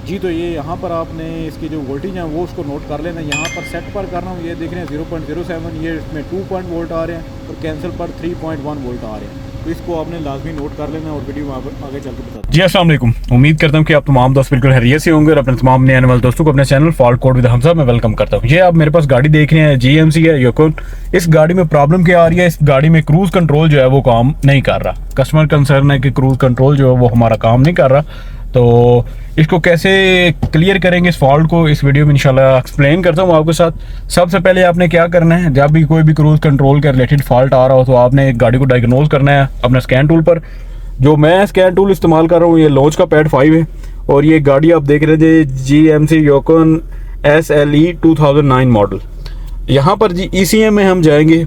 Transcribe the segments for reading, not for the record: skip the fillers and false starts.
जी। तो ये यहाँ पर आपने इसकी जो वोल्टेज है वो उसको नोट कर लेना। यहाँ पर सेट पर कर रहा हूँ, ये देख रहे हैं 0.07, ये इसमें 2 पॉइंट वोल्ट आ रहे हैं और कैंसिल पर 3.1 वोल्ट आ रहे हैं। तो इसको आपने लाजमी नोट कर लेना और वीडियो में आगे चल के बताते हैं। जी अस्सलाम वालेकुम। उम्मीद करता हूँ कि आप तमाम दोस्त बिल्कुल खैरियत से होंगे और अपने तमाम नए आने वाले दोस्तों को अपने channel fault code with Hamza में वेलकम करता हूँ। ये आप मेरे पास गाड़ी देख रहे हैं, GMC है योकोन। इस गाड़ी में प्रॉब्लम क्या आ रही है, इस गाड़ी में क्रूज कंट्रोल जो है वो काम नहीं कर रहा। कस्टमर कंसर्न है कि क्रूज कंट्रोल जो है वो हमारा काम नहीं कर रहा। तो इसको कैसे क्लियर करेंगे इस फॉल्ट को, इस वीडियो में इंशाल्लाह एक्सप्लेन करता हूँ आपके साथ। सबसे पहले आपने क्या करना है, जब भी कोई भी क्रूज कंट्रोल के रिलेटेड फॉल्ट आ रहा हो तो आपने एक गाड़ी को डायग्नोज करना है अपने स्कैन टूल पर। जो मैं स्कैन टूल इस्तेमाल कर रहा हूँ ये लॉन्च का पैड 5 है और ये गाड़ी आप देख रहे थे GMC योकोन SLE 2009 मॉडल। यहाँ पर जी ECM में हम जाएंगे।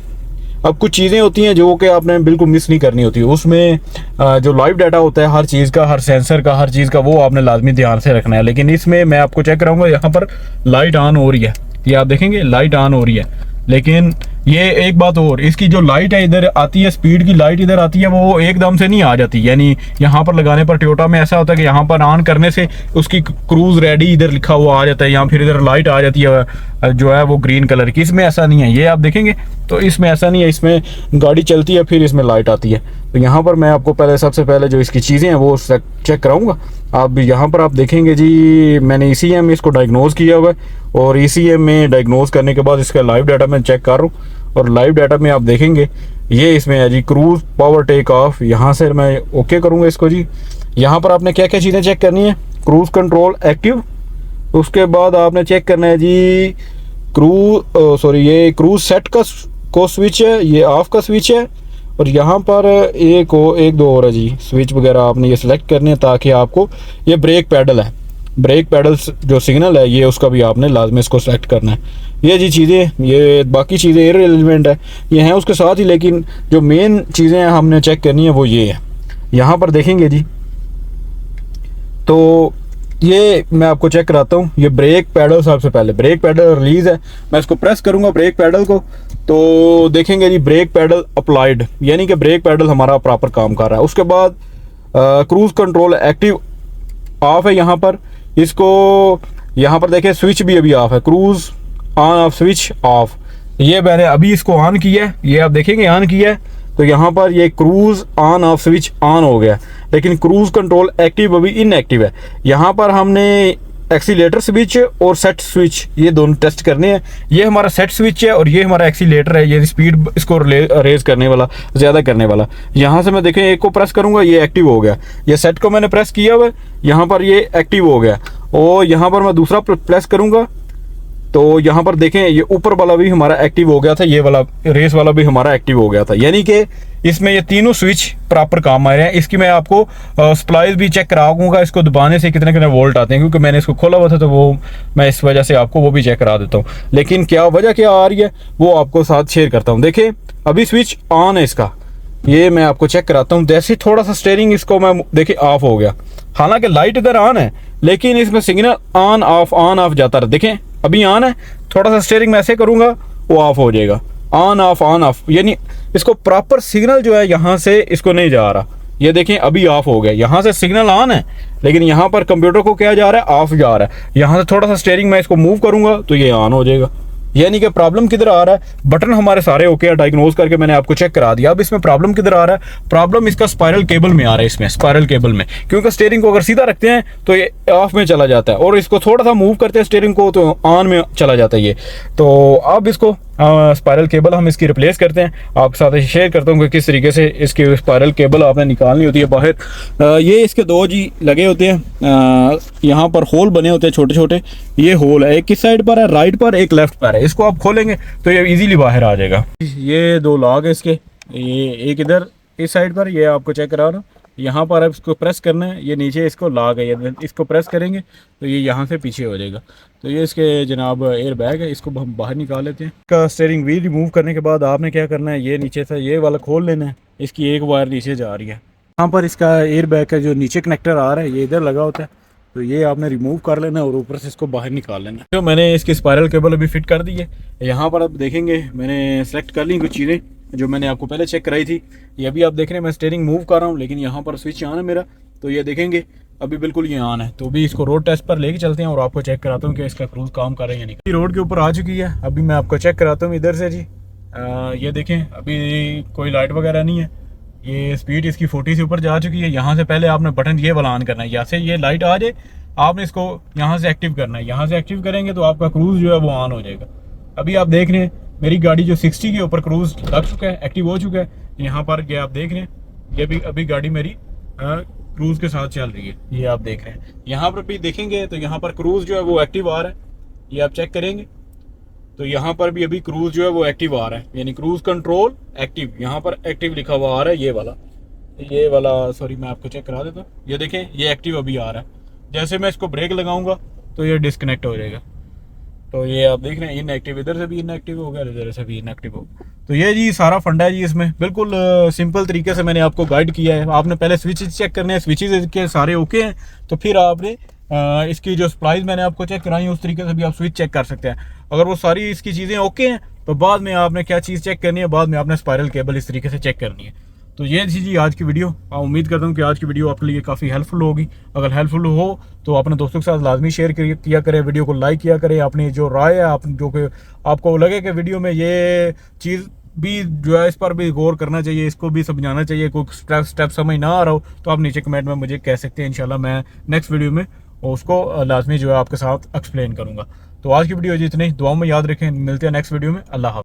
अब कुछ चीज़ें होती हैं जो कि आपने बिल्कुल मिस नहीं करनी होती। उसमें जो लाइव डाटा होता है हर चीज़ का, हर सेंसर का, हर चीज़ का, वो आपने लाजमी ध्यान से रखना है। लेकिन इसमें मैं आपको चेक कराऊंगा, यहाँ पर लाइट ऑन हो रही है, ये आप देखेंगे लाइट ऑन हो रही है। लेकिन ये एक बात और, इसकी जो लाइट है इधर आती है, स्पीड की लाइट इधर आती है, वो एकदम से नहीं आ जाती। यानी यहाँ पर लगाने पर टोयोटा में ऐसा होता है कि यहाँ पर ऑन करने से उसकी क्रूज रेडी इधर लिखा हुआ आ जाता है, या फिर इधर लाइट आ जाती है जो है वो ग्रीन कलर की। इसमें ऐसा नहीं है, ये आप देखेंगे तो इसमें ऐसा नहीं है। इसमें गाड़ी चलती है फिर इसमें लाइट आती है। तो यहाँ पर मैं आपको पहले सबसे पहले जो इसकी चीज़ें हैं वो चेक कराऊंगा। आप यहाँ पर आप देखेंगे जी मैंने ECM में इसको डायग्नोज किया हुआ है और ECM में डायग्नोज करने के बाद इसका लाइव डाटा मैं चेक कर रहा हूँ। और लाइव डाटा में आप देखेंगे ये इसमें है जी क्रूज पावर टेक ऑफ। यहाँ से मैं ओके करूँगा इसको जी। यहाँ पर आपने क्या क्या चीज़ें चेक करनी है, क्रूज कंट्रोल एक्टिव, उसके बाद आपने चेक करना है जी ये क्रूज सेट को स्विच है, ये ऑफ का स्विच है। और यहाँ पर एक दो और है जी स्विच वगैरह आपने ये सिलेक्ट करने हैं ताकि आपको ये ब्रेक पैडल है, ब्रेक पैडल जो सिग्नल है ये उसका भी आपने लाजमी इसको सेलेक्ट करना है। ये जी चीज़ें, ये बाकी चीज़ें इररिलेवेंट है, ये हैं उसके साथ ही, लेकिन जो मेन चीज़ें हमने चेक करनी है वो ये है। यहाँ पर देखेंगे जी तो ये मैं आपको चेक कराता हूँ। ये ब्रेक पैडल, सबसे पहले ब्रेक पैडल रिलीज है, मैं इसको प्रेस करूँगा ब्रेक पैडल को तो देखेंगे जी ब्रेक पैडल अप्लाइड, यानी कि ब्रेक पैडल हमारा प्रॉपर काम कर रहा है। उसके बाद क्रूज कंट्रोल एक्टिव ऑफ है यहाँ पर, इसको यहाँ पर देखें स्विच भी अभी ऑफ है, cruise on off switch off. ये मैंने अभी इसको ऑन किया है, ये आप देखेंगे ऑन किया है तो यहाँ पर ये cruise on off switch on हो गया, लेकिन क्रूज कंट्रोल एक्टिव अभी इनएक्टिव है। यहाँ पर हमने एक्सीलेटर स्विच और सेट स्विच ये दोनों टेस्ट करने हैं। ये हमारा सेट स्विच है और ये हमारा एक्सीलेटर है, ये स्पीड इसको रेज करने वाला, ज़्यादा करने वाला। यहाँ से मैं देखें एक को प्रेस करूँगा ये एक्टिव हो गया, ये सेट को मैंने प्रेस किया हुआ है, यहाँ पर ये एक्टिव हो गया। और यहाँ पर मैं दूसरा प्रेस करूँगा तो यहाँ पर देखें ये ऊपर वाला भी हमारा एक्टिव हो गया था, ये वाला रेस वाला भी हमारा एक्टिव हो गया था। यानी कि इसमें ये तीनों स्विच प्रॉपर काम आ रहे हैं। इसकी मैं आपको स्प्लाइस भी चेक कराऊंगा, इसको दबाने से कितने कितने वोल्ट आते हैं, क्योंकि मैंने इसको खोला हुआ था तो वो मैं इस वजह से आपको वो भी चेक करा देता हूँ। लेकिन क्या वजह क्या आ रही है वो आपको साथ शेयर करता हूँ। देखिए अभी स्विच ऑन है इसका, ये मैं आपको चेक कराता हूँ। जैसे थोड़ा सा स्टीयरिंग इसको मैं देखिए ऑफ हो गया, हालांकि लाइट इधर ऑन है लेकिन इसमें सिग्नल ऑन ऑफ जाता रहा। देखें अभी ऑन है, थोड़ा सा स्टीयरिंग मैं ऐसे करूँगा वो ऑफ हो जाएगा, ऑन ऑफ, यानी इसको प्रॉपर सिग्नल जो है यहाँ से इसको नहीं जा रहा। ये देखें अभी ऑफ हो गया, यहाँ से सिग्नल ऑन है लेकिन यहाँ पर कंप्यूटर को क्या जा रहा है, ऑफ जा रहा है। यहाँ से थोड़ा सा स्टीयरिंग मैं इसको मूव करूँगा तो ये ऑन हो जाएगा। यानी कि प्रॉब्लम किधर आ रहा है, बटन हमारे सारे ओके है, डायग्नोज करके मैंने आपको चेक करा दिया। अब इसमें प्रॉब्लम किधर आ रहा है, प्रॉब्लम इसका स्पाइरल केबल में आ रहा है, इसमें स्पाइरल केबल में, क्योंकि स्टीयरिंग को अगर सीधा रखते हैं तो ये ऑफ में चला जाता है और इसको थोड़ा सा मूव करते हैं स्टीयरिंग को तो ऑन में चला जाता है ये। तो अब इसको स्पाइरल केबल हम इसकी रिप्लेस करते हैं, आपके साथ शेयर करता हूँ कि किस तरीके से इसकी स्पाइरल केबल आपने निकालनी होती है बाहर। ये इसके दो जी लगे होते हैं, यहाँ पर होल बने होते हैं छोटे छोटे, ये होल है, एक किस साइड पर है, राइट पर, एक लेफ्ट पर है। इसको आप खोलेंगे तो ये इजीली बाहर आ जाएगा। ये दो लॉग है इसके, ये एक इधर इस साइड पर, ये आपको चेक करा रहा हूँ। यहाँ पर अब इसको प्रेस करना है, ये नीचे इसको लॉग है, ये इसको प्रेस करेंगे तो ये यहाँ से पीछे हो जाएगा। तो ये इसके जनाब एयर बैग है, इसको हम बाहर निकाल लेते हैं। इसका स्टीयरिंग व्हील रिमूव करने के बाद आपने क्या करना है, ये नीचे से ये वाला खोल लेना है, इसकी एक वायर नीचे जा रही है। यहाँ पर इसका एयर बैग का जो नीचे कनेक्टर आ रहा है ये इधर लगा होता है, तो ये आपने रिमूव कर लेना है और ऊपर से इसको बाहर निकाल लेना है। तो मैंने इसकी स्पाइरल केबल अभी फिट कर दी है। यहाँ पर आप देखेंगे मैंने सेलेक्ट कर ली कुछ चीज़ें जो मैंने आपको पहले चेक कराई थी। ये अभी आप देख रहे हैं मैं स्टीयरिंग मूव कर रहा हूँ लेकिन यहाँ पर स्विच ऑन है मेरा, तो ये देखेंगे अभी बिल्कुल ये ऑन है। तो अभी इसको रोड टेस्ट पर लेके चलते हैं और आपको चेक कराता हूँ कि इसका क्रूज़ काम कर रहा है या नहीं। रोड के ऊपर आ चुकी है, अभी मैं आपको चेक कराता हूँ इधर से जी। ये देखें अभी कोई लाइट वगैरह नहीं है, ये स्पीड इसकी 40 से ऊपर जा चुकी है। यहाँ से पहले आपने बटन ये वाला ऑन करना है, यहाँ से ये लाइट आ जाए आपने इसको यहाँ से एक्टिव करना है। यहाँ से एक्टिव करेंगे तो आपका क्रूज़ जो है वो ऑन हो जाएगा। अभी आप देख रहे हैं मेरी गाड़ी जो 60 के ऊपर क्रूज़ लग चुका है, एक्टिव हो चुका है। यहाँ पर ये आप देख रहे हैं, ये भी अभी गाड़ी मेरी क्रूज़ के साथ चल रही है, ये आप देख रहे हैं। यहाँ पर भी देखेंगे तो यहाँ पर क्रूज़ जो है वो एक्टिव आ रहा है, ये आप चेक करेंगे तो यहाँ पर भी अभी क्रूज़ जो है वो एक्टिव आ रहा है, यानी क्रूज़ कंट्रोल एक्टिव, यहाँ पर एक्टिव लिखा हुआ आ रहा है। ये वाला सॉरी मैं आपको चेक करा देता हूँ, ये देखें ये एक्टिव अभी आ रहा है। जैसे मैं इसको ब्रेक लगाऊंगा तो ये डिस्कनेक्ट हो जाएगा। तो ये आप देख रहे हैं इनएक्टिव, इधर से भी इनएक्टिव हो गया, इधर से भी इनएक्टिव हो गया। तो ये जी सारा फंडा है जी इसमें, बिल्कुल सिंपल तरीके से मैंने आपको गाइड किया है। आपने पहले स्विचेस चेक करने हैं, स्विचेस के सारे ओके हैं तो फिर आपने इसकी जो सप्लाईज मैंने आपको चेक कराई है उस तरीके से भी आप स्विच चेक कर सकते हैं। अगर वो सारी इसकी चीज़ें ओके हैं तो बाद में आपने क्या चीज़ चेक करनी है, बाद में आपने स्पायरल केबल इस तरीके से चेक करनी है। तो ये थी जी आज की वीडियो। उम्मीद करता हूँ कि आज की वीडियो आपके लिए काफ़ी हेल्पफुल होगी। अगर हेल्पफुल हो तो अपने दोस्तों के साथ लाजमी शेयर किया करें, वीडियो को लाइक किया करें। अपनी जो राय है आप जो कि आपको लगे कि वीडियो में ये चीज़ भी जो है इस पर भी गौर करना चाहिए, इसको भी समझाना चाहिए, कोई स्टेप समझ ना आ रहा हो तो आप नीचे कमेंट में मुझे कह सकते हैं। इंशाल्लाह मैं नेक्स्ट वीडियो में उसको लाजमी जो है आपके साथ एक्सप्लेन करूँगा। तो आज की वीडियो जितनी दुआ में याद रखें, मिलते हैं नेक्स्ट वीडियो में। अल्लाह हाफ़िज़।